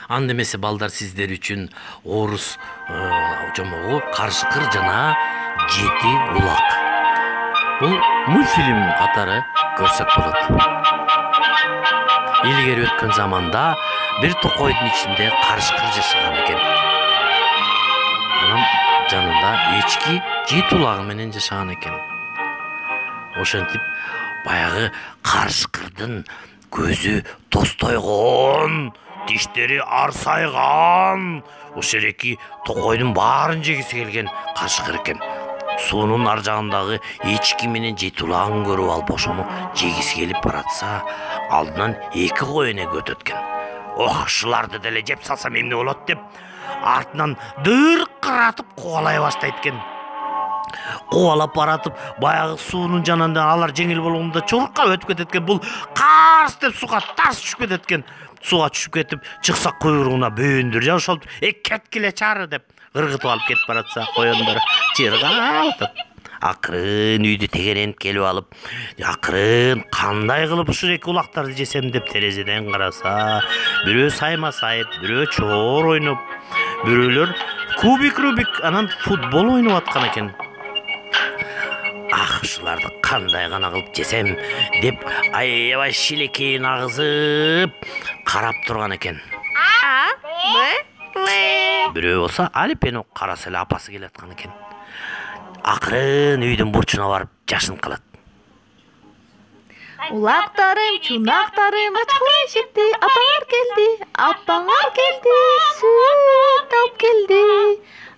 Анда эмесе балдар сиздер үчүн орус жомогу Карышкыр жана Жети улак. Бул мультфильм катары көрсөк болот. Илгери өткөн заманда бир токойдун ичинде Карышкыр жашаган экен. Анын жанында эчки Жети улагы менен жашаган экен. Ошентип баягы Карышкырдын көзү тостойгон, диштери арсайган, ошол эки токойдун баарын жегиси келген Карышкыр экен. Суунун ар жагындагы эчки менен Жети улагын көрүп алып ошону жегиси келип баратса, алдынан эки кой эне өтөт экен. Ох, ушуларды деле жеп салсам эмне болот деп, артынан дыркыратып кубалай баштайт экен. Кубалап баратып, баягы суунун жанында алар жеңил болгондо чуркап өтүп кетет экен. Бул карс деп суга тарс түшүп кетет экен. Суга түшүп кетип, чыкса куйругуна бөөндүр жабышып, кеткиле чары деп ыргытып алып кетип баратса, коёндар чыргаатып. Акырын үйдү тегеренип келип алып, акырын кандай кылып ушул эки улактарды жесем деп терезеден караса, бирөө сайма сайып, бирөө чоор ойноп, бирөөлөр кубик анан футбол ойноп аткан экен. Ах, ушуларды кандай гана кылып жесем деп аябай шилекейин агызып карап турган экен. Бирөө болсо Алипени караса эле апасы келаткан экен. Акырын үйдүн бурчуна барып жашынып калат. Улактарым, чунактарым, ачкыла эшикти, апаңар келди, апаңар келди, сүт алып келди.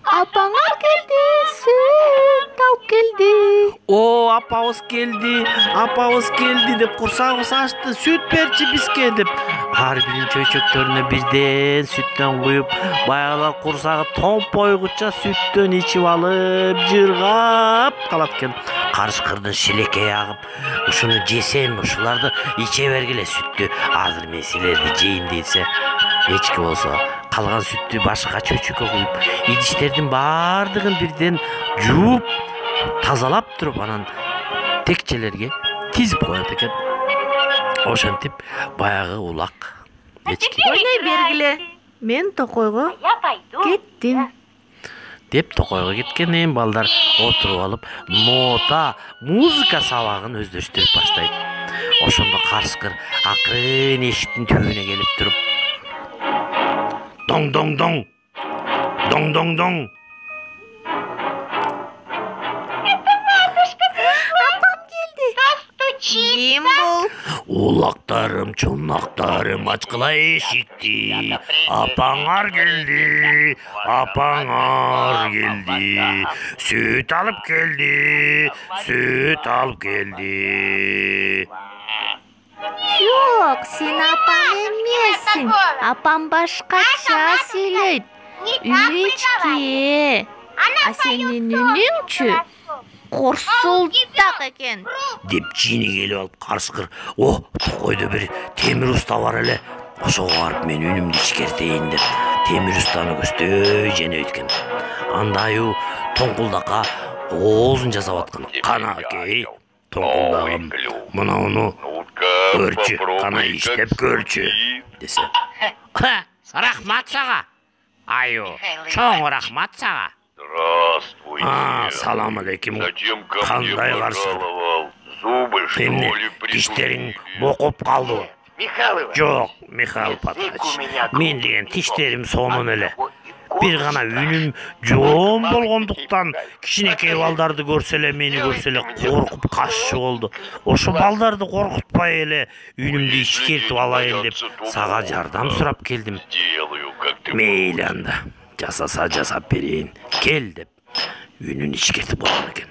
Апаңар келди, сүт алып келди. О, апабыз келди деп курсагыбыз ачты, сүт берчи бизге деп. Ар биринин чөйчөктөрүнө бирден сүттөн куюп, баягылар курсагы томпойгуча сүттөн ичип алып, жыргап калат экен. Карышкырдын шилекейи агып, ушуну жесем, ушуларды иче бергиле сүттү. Азыр мен силерди жейин десе, эчки болсо калган сүттү башка чөйчөккө куюп, идиштердин баардыгын бирден жууп, тазалап туруп, анан текчелерге тизип коет экен. Ошентип баягы улак эчки Ойнай бергиле. Мен токойго кеттим. деп токойго кеткенин балдар отуруп алып, нота, музыка сабагын өздөштүрүп баштайт. Ошондо Карышкыр акырын эшиктин түбүнө келип туруп, доң. Апам келди. Ким бул? Улактарым, чунактарым, ачкыла эшикти. Апаңар келди. Сүт алып келди. Жок, сен апам эмессиң. Апам башкача сүйлөйт. Үчке. А сенин үнүңчү корсулдак экен. Деп жини келип алып Карышкыр, о, токойдо бир темир уста бар эле. Ошого барып мен үнүмдү ичкертейин деп темир устаны көздөй женейт экен. Анда аю тоңкулдакка оозун жасап аткан. Канакей, тоңкулдагым, мынауну көрчү, кана иштеп көрчү десе. Рахмат сага. Аю, чоң рахмат сага. Салам алейкум. Кандай Карышкыр? Эмне, тиштериң мокуп калдыбы? Жок, Михаил Патрач. Мен деген тиштерим сонун эле. Бир гана үнүм жоон болгондуктан кичинекей балдарды көрсө эле, мени көрсө эле коркуп каччу болду. Ошо балдарды коркутпай эле үнүмдү ичкертип алайын деп сага жардам сурап келдим. Мейли анда, жасаса жасап берейин. Кел деп үнүн ичкертип койгон экен.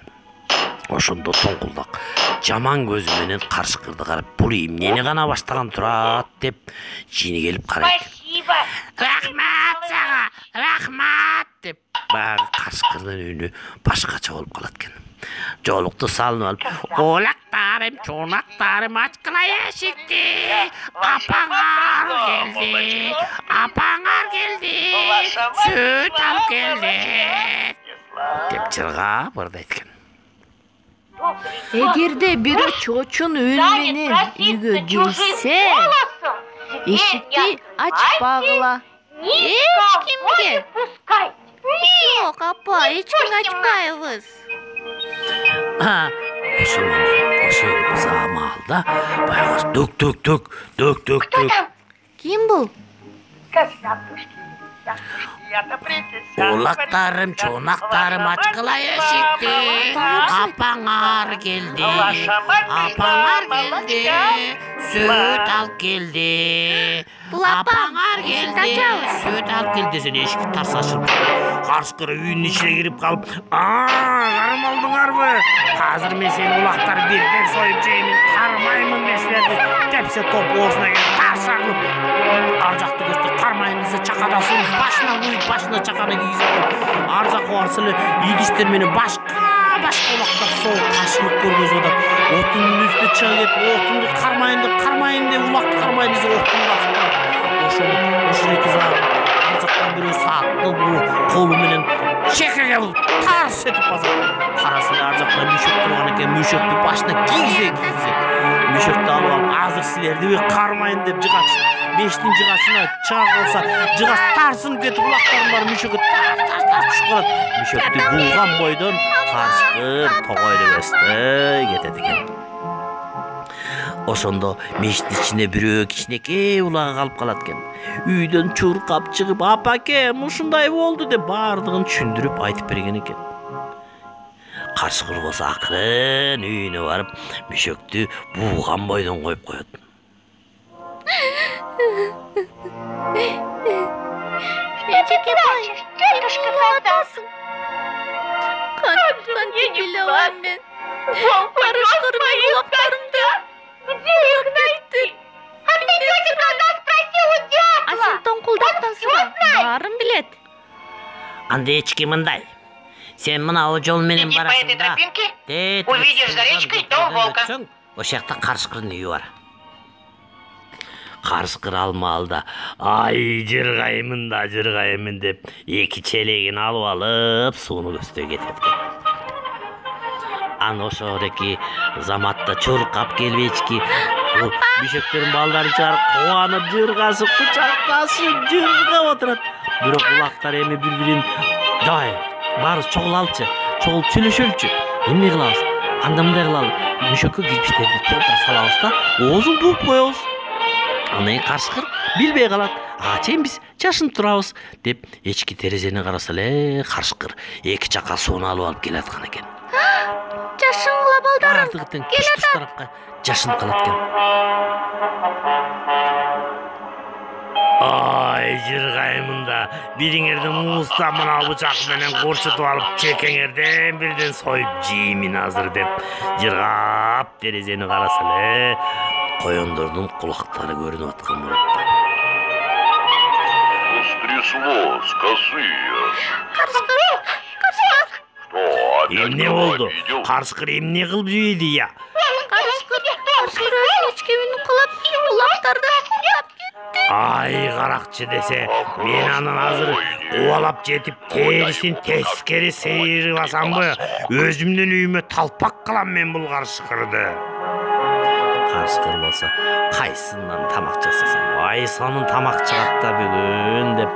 Ошондо тоңкулдак жаман көзү менен Карышкырды карап, бул эмнени гана баштаган турат деп жини келип карайт. Рахмат сага, рахмат деп баягы Карышкырдын үнү башкача болуп калат экен. Жолукту салынып алып, улактарым, чунактарым, ачкыла эшикти. Апаңар келди. Сүт алып келди. Деп чыргап ырдайт экен. Эгерде бирөө чоочун үн менен үйгө кирсе, эшикти ачпагыла. Hiç kimge? Yok apa, hiç kim açmayız. Ha, oşu zamalda bayağı dök. Kim bu? Oğlaklarım, çonaklarım aç kıla eşikti. Apanar geldi. Süt al geldi. Apanar geldi. Süt al geldi. Sen eşik tars açılıp. Karşıkırı üyünün içine girip kalıp. Karım aldыңар mı? Hazır men seni ulaklar birden soyup jeymin. Karmayımın meslerdi. Tepse top oğuzuna gelip tars sarılıp. Arjaktı göstü karmayınızı çakadasınız. Başına uyup başına çakanı giyse koyup. Arjak ovarsılı yidiştir meni başka ulaklar soğuk kaşılık görgöz odat. Otunun üstüne çığa gelip otundu karmayın de ulak karmayınızı otun basıp. Oşun iki zar. Arjaktan biri saatlı bu kolu menen çekege bulup tars etip basar. Parasını arjaktan müşök durgan eken müşöktü başına giyse. Müşöktü alıp azır silerdi ve karmayın dep jıgaç. Beştin jıgaçına çığa olsa jıgaç tarsın ketip ulaklarım var müşökü tars çıkarat. Müşöktü bulgan boydan karşıkır togoyla göstü ketediken. Oşondo meştin içine bürök içineke ulağı kalıp kalatken. Üyden çurkap çıkıp apake muşunday boldu dep bardığın düşündürüp aytıp bergen eken. Karşıkır bolsa akырын үйüne barıp müşöktü buğan boydan koyup koyat. Eceke bay, emin atasın. Kan bilemem ben. Karıştır ben kulaklarımda. Kulak gitti. Asen tonkuldaktan sonra barın bilet. Anda echki mындай. Sen mına o жол менен барасың. Увидишь за речкой дом волка. O şakta karşıkırın үйü var. Karşıkır almalıda. Ay jırgayımın dep iki çelegini alıp suunu göstö ketedi. An oşodaki zamatta çurkap kelbechki. Bişökтерин балдары чыгарып кубанып жыргашып кучакташып жыргап отурат. Бирок улактар эми бири-бирин давай барыбыз чогул алчы, чогул сүйлөшөлчү. Эмне кылабыз? Анда мындай кылалы. Мüşөккө кирпичтерди толтура салабыз да, оозун бууп коебуз. Анан каршыкыр билбей калат. Чейин биз жашынып турабыз деп эчки терезени караса эле каршыкыр эки жака сууну алып келаткан экен. Жашыңла балдарым. Артыгытын туш тарапка жашынып калат экен. Ay jırgayımında biriңердин muusta мына бычак менен корчутуп алып чекеңерден бирден союп жеймин азыр деп жыргап терезени караса эле коёндордун кулактары көрүнүп аткан болот. Стряслось, косые. Эмне болду? Каршыкыр эмне кылып жибейди я? Карышкыр өзүн ичкемин кылып, улактарды кулдап кетти. Ay каракчы десе, мен анын азыр убалап жетип терисин тескери сейрип асамбы? Өзүмдүн үйүмө талпак кылам мен бул каршыкырды. Каршыкыр болсо, кайсынан тамак жасасам? Ай сонун тамак чыгат да бүгүн деп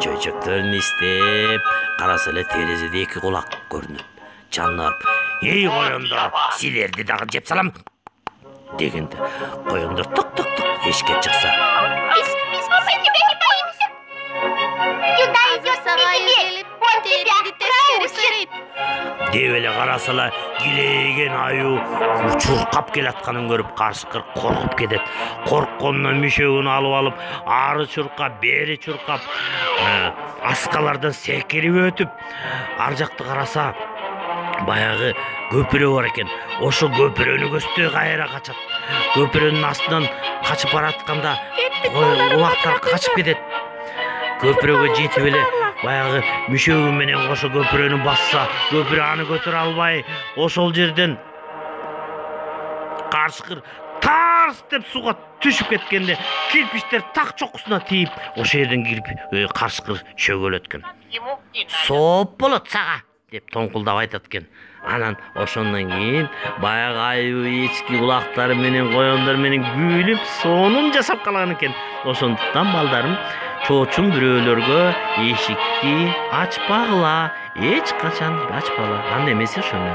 чөйчөктөрүн истеп, караса эле терезеде эки кулак көрүнөт. Жаннап, "Эй коёндар, силерди дагы жеп салам" дегенде коёндар тук эшикке чыкса. Деп эле карасала килейген аю чуркап келатканын көрүп каршыкыр коркуп кетет. Коркконунан мüşөгүн алып ары чуркап, бери чуркап, аскалардан секирип өтүп, ар жакты караса баягы көпүрө бар экен. Ошо көпүрөнү көздөй кайра качат. Көпүрөнүн астынан качып баратканда улактар качып кетет. Көпүрөгө жетип эле баягы мüşөгү менен кошо көпүрөнү басса, көпүрө аны көтөрө албай, ошол жерден каршыкыр тарс деп суга түшүп кеткенде кирпичтер так чокусуна тийип, ошол жерден кирип каршыкыр шөгөлөт экен. Сооп болот сага деп тоңкулдап айтат экен. Анан ошондон кийин баягы аю эчки улактары менен коёндар менен күлүп сонун жасап калган экен. Ошондуктан балдарым Çoçun büröөлөргө эшикти ачпагыла, эч качан ачпагыла. Анда эмес ошондо.